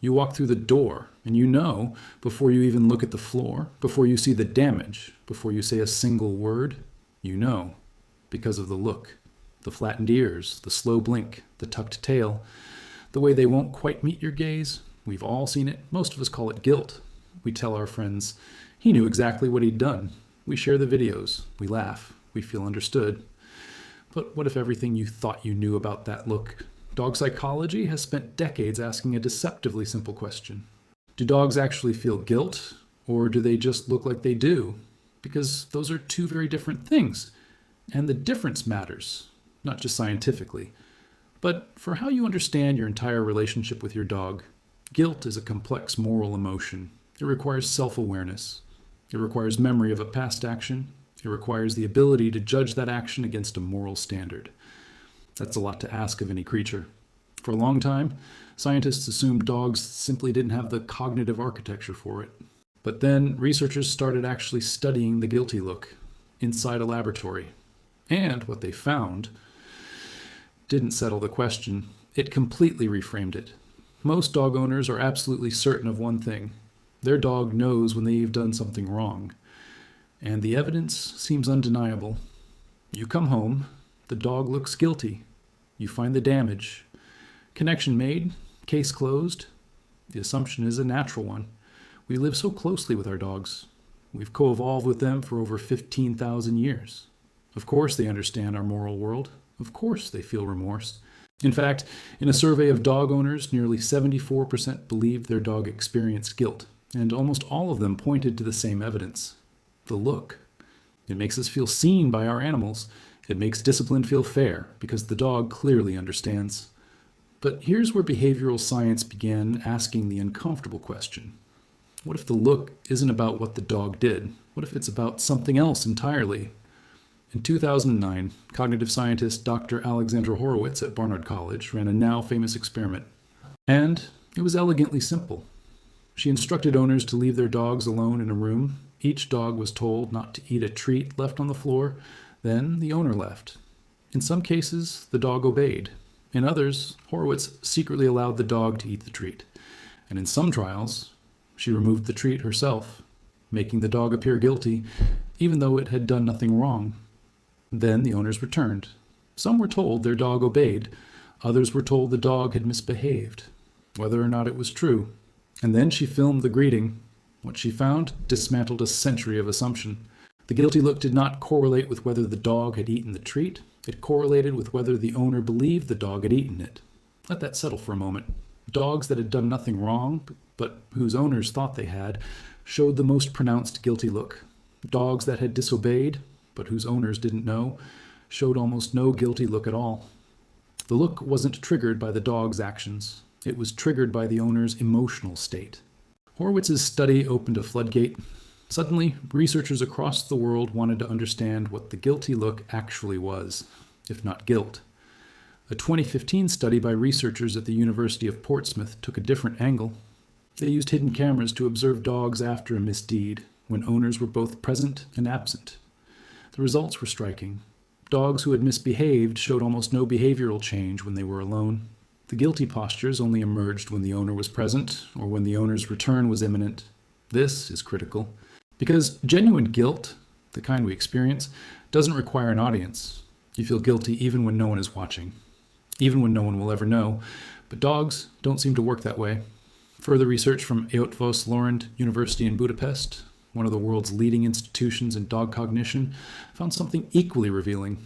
You walk through the door, and you know, before you even look at the floor, before you see the damage, before you say a single word, you know, because of the look, the flattened ears, the slow blink, the tucked tail, the way they won't quite meet your gaze. We've all seen it. Most of us call it guilt. We tell our friends, he knew exactly what he'd done. We share the videos. We laugh. We feel understood. But what if everything you thought you knew about that look? Dog psychology has spent decades asking a deceptively simple question. Do dogs actually feel guilt, or do they just look like they do? Because those are two very different things. And the difference matters, not just scientifically, but for how you understand your entire relationship with your dog. Guilt is a complex moral emotion. It requires self-awareness. It requires memory of a past action. It requires the ability to judge that action against a moral standard. That's a lot to ask of any creature. For a long time, scientists assumed dogs simply didn't have the cognitive architecture for it. But then researchers started actually studying the guilty look inside a laboratory. And what they found didn't settle the question. It completely reframed it. Most dog owners are absolutely certain of one thing. Their dog knows when they've done something wrong. And the evidence seems undeniable. You come home, the dog looks guilty. You find the damage. Connection made, case closed. The assumption is a natural one. We live so closely with our dogs. We've co-evolved with them for over 15,000 years. Of course they understand our moral world. Of course they feel remorse. In fact, in a survey of dog owners, nearly 74% believed their dog experienced guilt, and almost all of them pointed to the same evidence. The look. It makes us feel seen by our animals. It makes discipline feel fair, because the dog clearly understands. But here's where behavioral science began asking the uncomfortable question. What if the look isn't about what the dog did? What if it's about something else entirely? In 2009, cognitive scientist Dr. Alexandra Horowitz at Barnard College ran a now famous experiment. And it was elegantly simple. She instructed owners to leave their dogs alone in a room. Each dog was told not to eat a treat left on the floor. Then the owner left. In some cases, the dog obeyed. In others, Horowitz secretly allowed the dog to eat the treat. And in some trials, she removed the treat herself, making the dog appear guilty, even though it had done nothing wrong. Then the owners returned. Some were told their dog obeyed. Others were told the dog had misbehaved, whether or not it was true. And then she filmed the greeting. What she found dismantled a century of assumption. The guilty look did not correlate with whether the dog had eaten the treat. It correlated with whether the owner believed the dog had eaten it. Let that settle for a moment. Dogs that had done nothing wrong, but whose owners thought they had, showed the most pronounced guilty look. Dogs that had disobeyed, but whose owners didn't know, showed almost no guilty look at all. The look wasn't triggered by the dog's actions. It was triggered by the owner's emotional state. Horowitz's study opened a floodgate. Suddenly, researchers across the world wanted to understand what the guilty look actually was, if not guilt. A 2015 study by researchers at the University of Portsmouth took a different angle. They used hidden cameras to observe dogs after a misdeed, when owners were both present and absent. The results were striking. Dogs who had misbehaved showed almost no behavioral change when they were alone. The guilty postures only emerged when the owner was present or when the owner's return was imminent. This is critical, because genuine guilt, the kind we experience, doesn't require an audience. You feel guilty even when no one is watching, even when no one will ever know. But dogs don't seem to work that way. Further research from Eötvös Loránd University in Budapest, one of the world's leading institutions in dog cognition, found something equally revealing.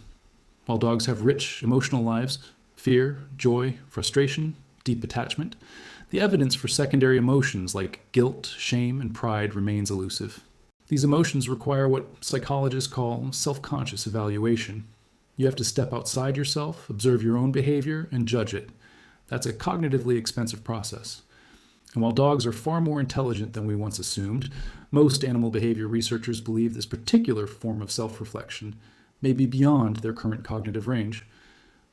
While dogs have rich emotional lives, fear, joy, frustration, deep attachment, the evidence for secondary emotions like guilt, shame, and pride remains elusive. These emotions require what psychologists call self-conscious evaluation. You have to step outside yourself, observe your own behavior, and judge it. That's a cognitively expensive process. And while dogs are far more intelligent than we once assumed, most animal behavior researchers believe this particular form of self-reflection may be beyond their current cognitive range.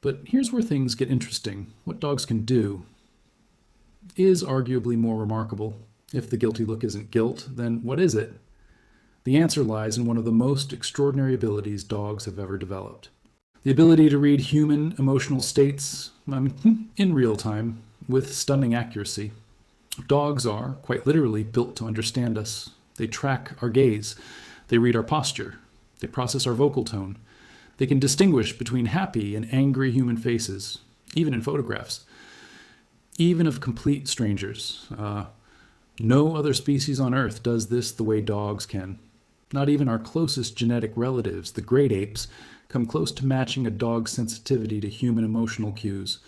But here's where things get interesting. What dogs can do is arguably more remarkable. If the guilty look isn't guilt, then what is it? The answer lies in one of the most extraordinary abilities dogs have ever developed. The ability to read human emotional states in real time with stunning accuracy. Dogs are, quite literally, built to understand us. They track our gaze. They read our posture. They process our vocal tone. They can distinguish between happy and angry human faces, even in photographs, even of complete strangers. No other species on Earth does this the way dogs can. Not even our closest genetic relatives, the great apes, come close to matching a dog's sensitivity to human emotional cues.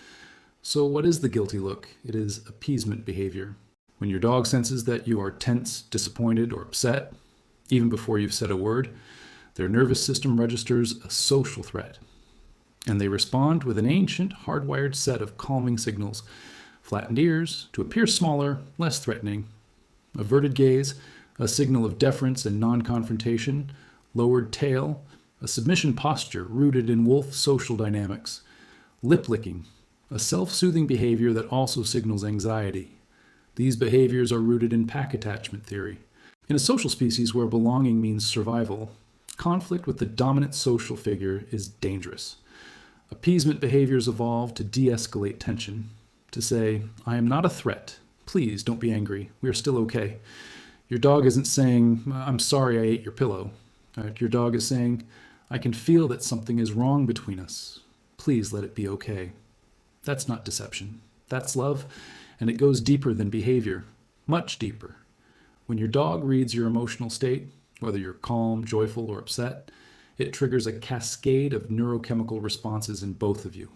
So what is the guilty look? It is appeasement behavior. When your dog senses that you are tense, disappointed, or upset, even before you've said a word, their nervous system registers a social threat. And they respond with an ancient, hardwired set of calming signals. Flattened ears, to appear smaller, less threatening. Averted gaze, a signal of deference and non-confrontation. Lowered tail, a submission posture rooted in wolf social dynamics. Lip licking, a self-soothing behavior that also signals anxiety. These behaviors are rooted in pack attachment theory. In a social species where belonging means survival, conflict with the dominant social figure is dangerous. Appeasement behaviors evolve to de-escalate tension, to say, I am not a threat. Please don't be angry. We are still okay. Your dog isn't saying, I'm sorry I ate your pillow. Your dog is saying, I can feel that something is wrong between us. Please let it be okay. That's not deception. That's love, and it goes deeper than behavior, much deeper. When your dog reads your emotional state, whether you're calm, joyful, or upset, it triggers a cascade of neurochemical responses in both of you.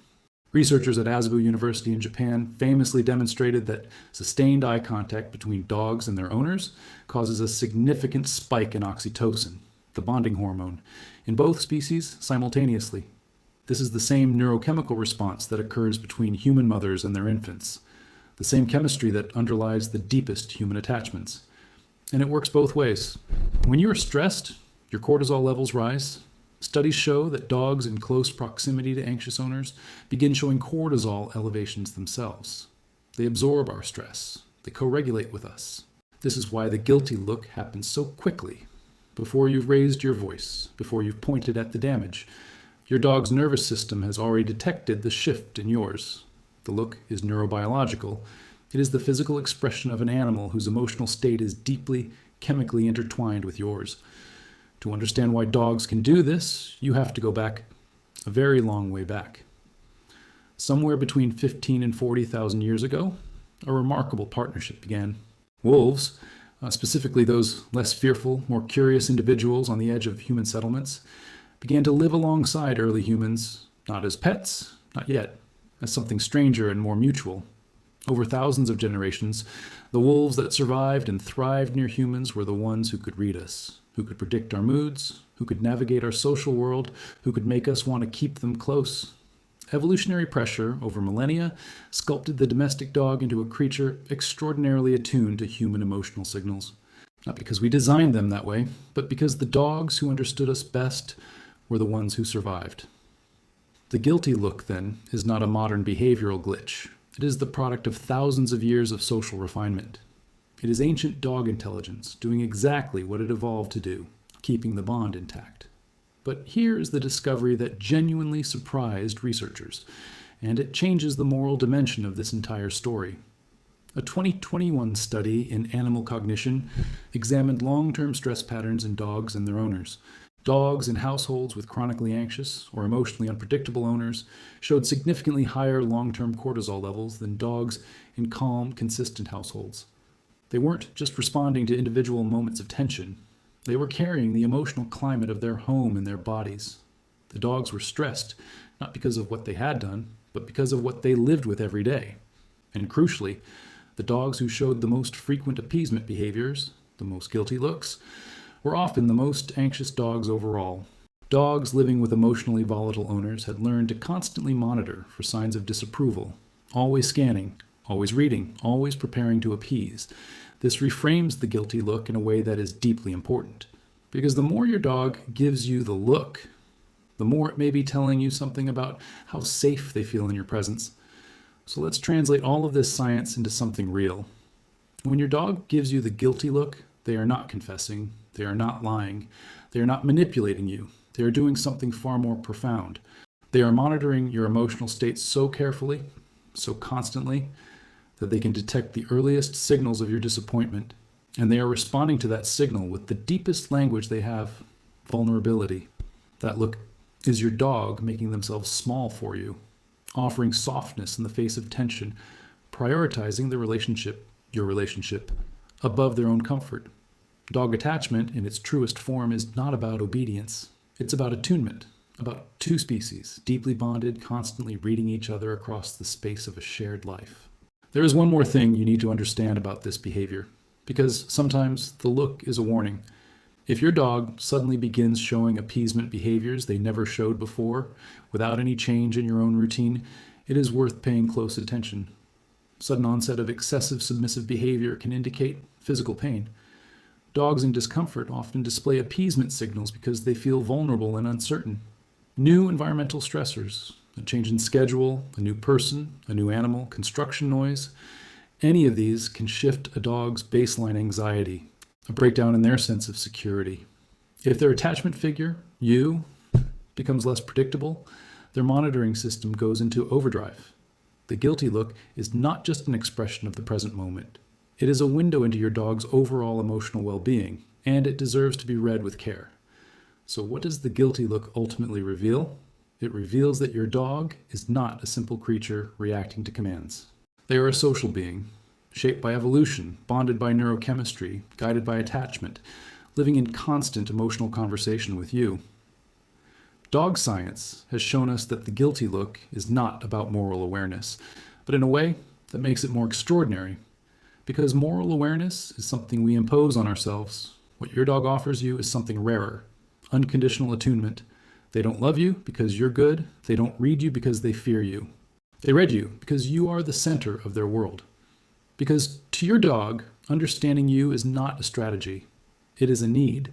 Researchers at Asabu University in Japan famously demonstrated that sustained eye contact between dogs and their owners causes a significant spike in oxytocin, the bonding hormone, in both species simultaneously. This is the same neurochemical response that occurs between human mothers and their infants, the same chemistry that underlies the deepest human attachments. And it works both ways. When you are stressed, your cortisol levels rise. Studies show that dogs in close proximity to anxious owners begin showing cortisol elevations themselves. They absorb our stress. They co-regulate with us. This is why the guilty look happens so quickly. Before you've raised your voice, before you've pointed at the damage, your dog's nervous system has already detected the shift in yours. The look is neurobiological. It is the physical expression of an animal whose emotional state is deeply chemically intertwined with yours. To understand why dogs can do this, you have to go back a very long way back. Somewhere between 15 and 40,000 years ago, a remarkable partnership began. Wolves, specifically those less fearful, more curious individuals on the edge of human settlements, began to live alongside early humans, not as pets, not yet, as something stranger and more mutual. Over thousands of generations, the wolves that survived and thrived near humans were the ones who could read us, who could predict our moods, who could navigate our social world, who could make us want to keep them close. Evolutionary pressure over millennia sculpted the domestic dog into a creature extraordinarily attuned to human emotional signals. Not because we designed them that way, but because the dogs who understood us best were the ones who survived. The guilty look, then, is not a modern behavioral glitch. It is the product of thousands of years of social refinement. It is ancient dog intelligence doing exactly what it evolved to do, keeping the bond intact. But here is the discovery that genuinely surprised researchers, and it changes the moral dimension of this entire story. A 2021 study in animal cognition examined long-term stress patterns in dogs and their owners. Dogs in households with chronically anxious or emotionally unpredictable owners showed significantly higher long-term cortisol levels than dogs in calm, consistent households. They weren't just responding to individual moments of tension. They were carrying the emotional climate of their home in their bodies. The dogs were stressed, not because of what they had done, but because of what they lived with every day. And crucially, the dogs who showed the most frequent appeasement behaviors, the most guilty looks, were often the most anxious dogs overall. Dogs living with emotionally volatile owners had learned to constantly monitor for signs of disapproval, always scanning, always reading, always preparing to appease. This reframes the guilty look in a way that is deeply important. Because the more your dog gives you the look, the more it may be telling you something about how safe they feel in your presence. So let's translate all of this science into something real. When your dog gives you the guilty look, they are not confessing, they are not lying, they are not manipulating you, they are doing something far more profound. They are monitoring your emotional state so carefully, so constantly, that they can detect the earliest signals of your disappointment, and they are responding to that signal with the deepest language they have, vulnerability. That look is your dog making themselves small for you, offering softness in the face of tension, prioritizing your relationship, above their own comfort. Dog attachment, in its truest form, is not about obedience. It's about attunement, about two species, deeply bonded, constantly reading each other across the space of a shared life. There is one more thing you need to understand about this behavior, because sometimes the look is a warning. If your dog suddenly begins showing appeasement behaviors they never showed before, without any change in your own routine, it is worth paying close attention. Sudden onset of excessive submissive behavior can indicate physical pain. Dogs in discomfort often display appeasement signals because they feel vulnerable and uncertain. New environmental stressors, a change in schedule, a new person, a new animal, construction noise, any of these can shift a dog's baseline anxiety, a breakdown in their sense of security. If their attachment figure, you, becomes less predictable, their monitoring system goes into overdrive. The guilty look is not just an expression of the present moment. It is a window into your dog's overall emotional well-being, and it deserves to be read with care. So what does the guilty look ultimately reveal? It reveals that your dog is not a simple creature reacting to commands. They are a social being, shaped by evolution, bonded by neurochemistry, guided by attachment, living in constant emotional conversation with you. Dog science has shown us that the guilty look is not about moral awareness, but in a way that makes it more extraordinary. Because moral awareness is something we impose on ourselves. What your dog offers you is something rarer, unconditional attunement. They don't love you because you're good. They don't read you because they fear you. They read you because you are the center of their world. Because to your dog, understanding you is not a strategy. It is a need.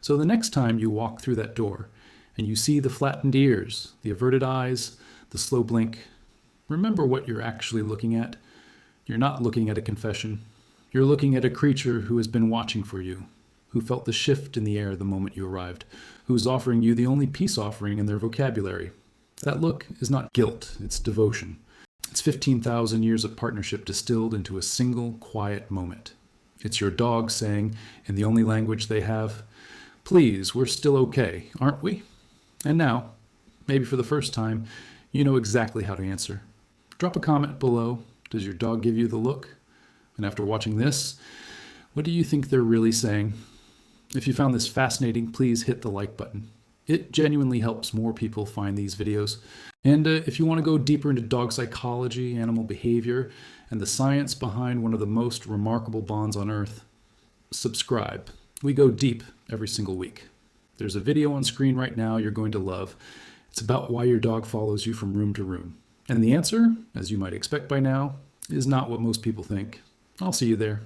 So the next time you walk through that door and you see the flattened ears, the averted eyes, the slow blink, remember what you're actually looking at. You're not looking at a confession. You're looking at a creature who has been watching for you, who felt the shift in the air the moment you arrived, who is offering you the only peace offering in their vocabulary. That look is not guilt, it's devotion. It's 15,000 years of partnership distilled into a single quiet moment. It's your dog saying, in the only language they have, "Please, we're still okay, aren't we?" And now, maybe for the first time, you know exactly how to answer. Drop a comment below. Does your dog give you the look? And after watching this, what do you think they're really saying? If you found this fascinating, please hit the like button. It genuinely helps more people find these videos. And if you want to go deeper into dog psychology, animal behavior, and the science behind one of the most remarkable bonds on Earth, subscribe. We go deep every single week. There's a video on screen right now you're going to love. It's about why your dog follows you from room to room. And the answer, as you might expect by now, is not what most people think. I'll see you there.